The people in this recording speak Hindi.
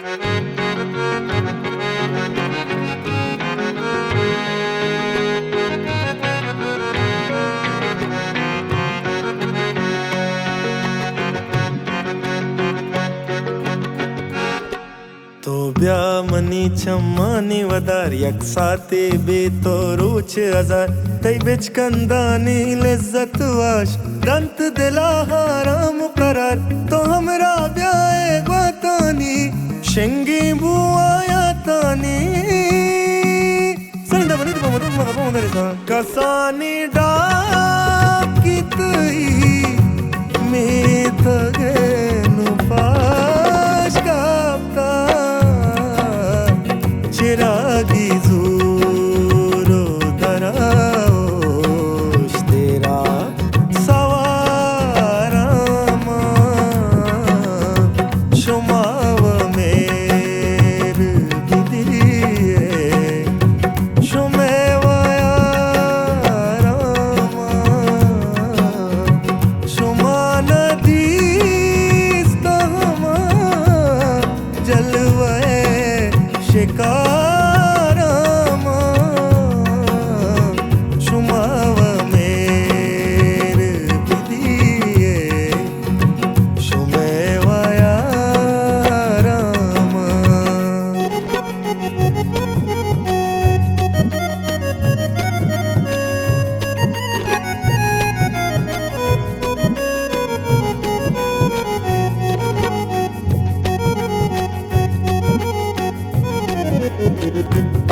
तो ब्यामनी चम्मानी वदार यकसाते बेतोरुच हजार तई बिच कंदानी लिज्जत वाश दंत दिला हाराम करार तो हमरा ब्याए ग्वातानी शिंगी बुआया तानी सनिदा बनी तो मदद मगा पोंदरे सा कसानी डाकी तई में तगे नुपाश कापता चिरागी ज़ूरो दराओश तेरा सवारामा शुमाव मेर गिदिए शुमेवायारामा शुमाना दीस्तहमा जलवे शिकारामा शुमाव मेर बिदिए शुमेवायारामा।